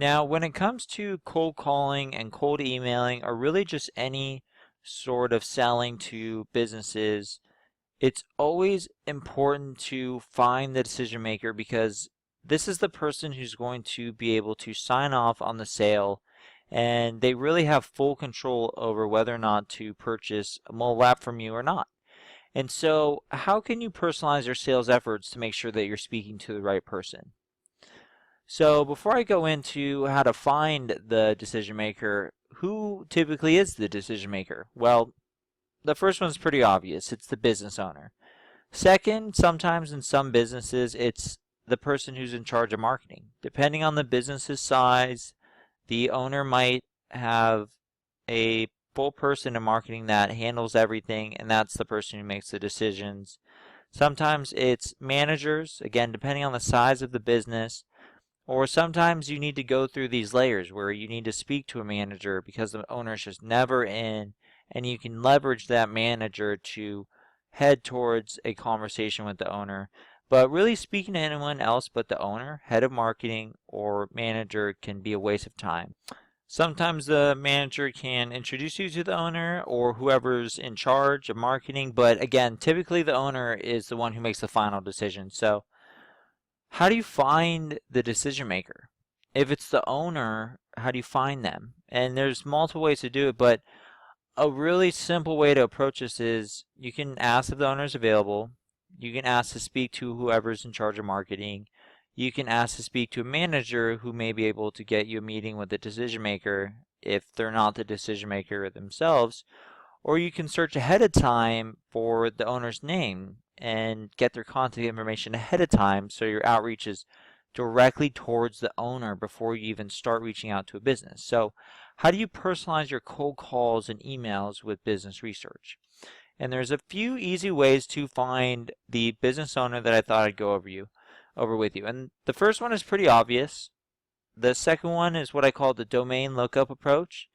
Now, when it comes to cold calling and cold emailing, or really just any sort of selling to businesses, it's always important to find the decision maker because this is the person who's going to be able to sign off on the sale, and they really have full control over whether or not to purchase a mobile app from you or not. And so, how can you personalize your sales efforts to make sure that you're speaking to the right person? So, before I go into how to find the decision maker, who typically is the decision maker? Well, the first one's pretty obvious. It's the business owner. Second, sometimes in some businesses, it's the person who's in charge of marketing. Depending on the business's size, the owner might have a full person in marketing that handles everything, and that's the person who makes the decisions. Sometimes it's managers, again, depending on the size of the business, or sometimes you need to go through these layers where you need to speak to a manager because the owner's just never in, and you can leverage that manager to head towards a conversation with the owner. But really speaking to anyone else but the owner, head of marketing, or manager can be a waste of time. Sometimes the manager can introduce you to the owner or whoever's in charge of marketing, but again, typically the owner is the one who makes the final decision. So, how do you find the decision maker? If it's the owner, how do you find them? And there's multiple ways to do it, but a really simple way to approach this is you can ask if the owner is available. You can ask to speak to whoever's in charge of marketing. You can ask to speak to a manager who may be able to get you a meeting with the decision maker if they're not the decision maker themselves. Or you can search ahead of time for the owner's name and get their contact information ahead of time so your outreach is directly towards the owner before you even start reaching out to a business. So, how do you personalize your cold calls and emails with business research? And there's a few easy ways to find the business owner that I thought I'd go over with you. And the first one is pretty obvious. The second one is what I call the domain lookup approach.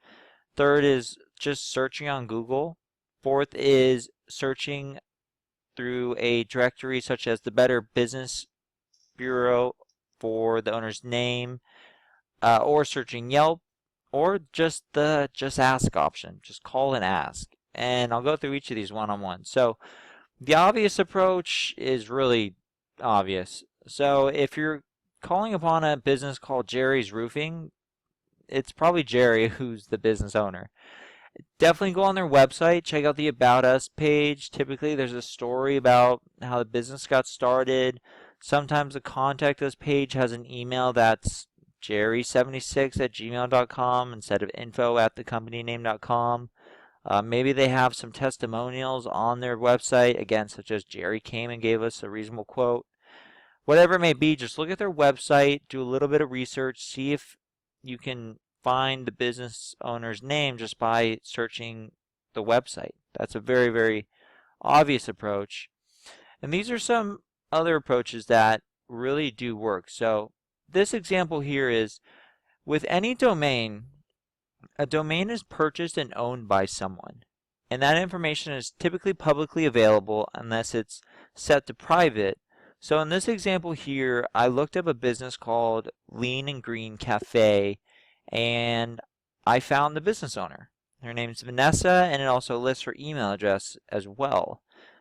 Third is just searching on Google. Fourth is searching through a directory such as the Better Business Bureau for the owner's name, or searching Yelp, or just the Just Ask option. Just call and ask. And I'll go through each of these one-on-one. So the obvious approach is really obvious. So if you're calling upon a business called Jerry's Roofing, it's probably Jerry who's the business owner. Definitely go on their website, check out the About Us page. Typically there's a story about how the business got started. Sometimes the Contact Us page has an email that's jerry76@gmail.com instead of info@thecompanyname.com. Maybe they have some testimonials on their website, again, such as Jerry came and gave us a reasonable quote. Whatever it may be, just look at their website, do a little bit of research, see if you can find the business owner's name just by searching the website. That's a very, very obvious approach. And these are some other approaches that really do work. So this example here is with any domain, a domain is purchased and owned by someone. And that information is typically publicly available unless it's set to private. So in this example here, I looked up a business called Lean and Green Cafe, and I found the business owner. Her name's Vanessa, and it also lists her email address as well.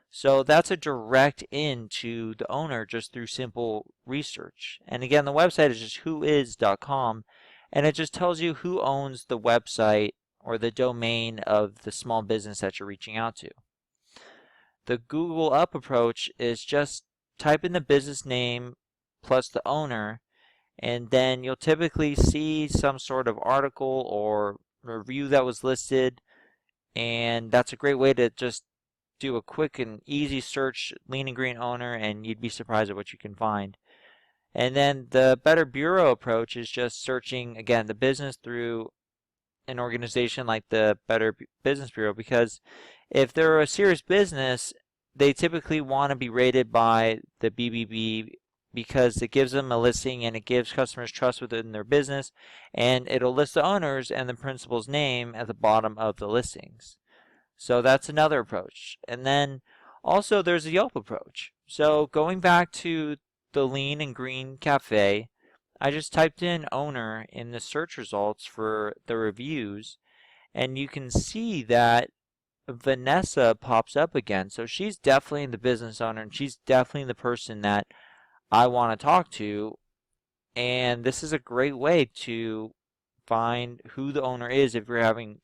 So that's a direct in to the owner just through simple research. And again, the website is just whois.com, and it just tells you who owns the website or the domain of the small business that you're reaching out to. The Google Up approach is just type in the business name plus the owner, and then you'll typically see some sort of article or review that was listed, and that's a great way to just do a quick and easy search, Lean and Green owner, and you'd be surprised at what you can find. And then the Better Bureau approach is just searching, again, the business through an organization like the Better Business Bureau, because if they're a serious business, they typically want to be rated by the BBB because it gives them a listing and it gives customers trust within their business, and it'll list the owners and the principal's name at the bottom of the listings. So that's another approach. And then also there's a Yelp approach. So going back to the Lean and Green Cafe, I just typed in owner in the search results for the reviews, and you can see that Vanessa pops up again. So she's definitely the business owner, and she's definitely the person that I want to talk to. And this is a great way to find who the owner is if you're having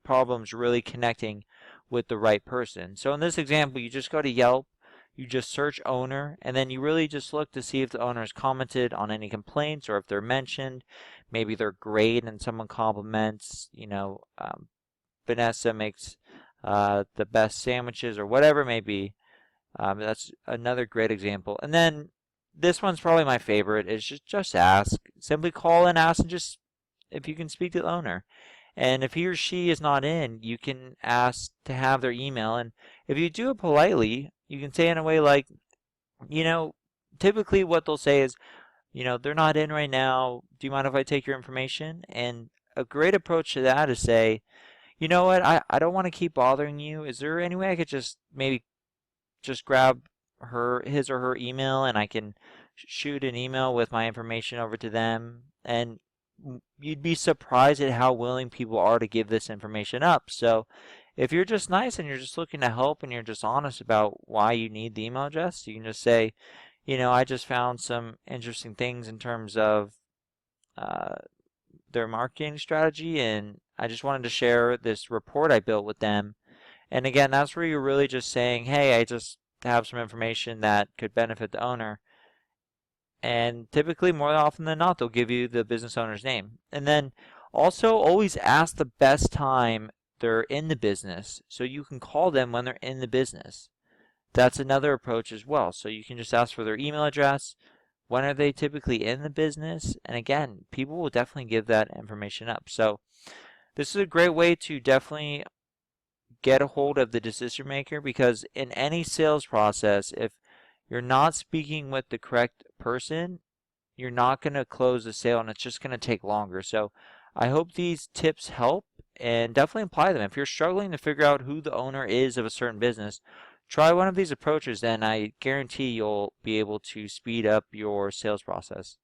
problems really connecting with the right person. So in this example, you just go to Yelp, you just search owner, and then you really just look to see if the owner has commented on any complaints or if they're mentioned. Maybe they're great and someone compliments, Vanessa makes the best sandwiches or whatever it may be. That's another great example. And then this one's probably my favorite is just ask. Simply call and ask and just if you can speak to the owner. And if he or she is not in, you can ask to have their email. And if you do it politely, you can say in a way like, you know, typically what they'll say is, they're not in right now. Do you mind if I take your information? And a great approach to that is say, you know what, I don't want to keep bothering you. Is there any way I could just maybe just grab his or her email and I can shoot an email with my information over to them? And you'd be surprised at how willing people are to give this information up. So if you're just nice and you're just looking to help and you're just honest about why you need the email address, you can just say, I just found some interesting things in terms of uh, their marketing strategy, and I just wanted to share this report I built with them. And again, that's where you're really just saying, hey, I just have some information that could benefit the owner. And typically, more often than not, they'll give you the business owner's name. And then also always ask the best time they're in the business so you can call them when they're in the business. That's another approach as well. So you can just ask for their email address. When are they typically in the business? And again, people will definitely give that information up. So this is a great way to definitely get a hold of the decision maker, because in any sales process, if you're not speaking with the correct person, you're not going to close the sale and it's just going to take longer. So I hope these tips help, and definitely apply them. If you're struggling to figure out who the owner is of a certain business, try one of these approaches and I guarantee you'll be able to speed up your sales process.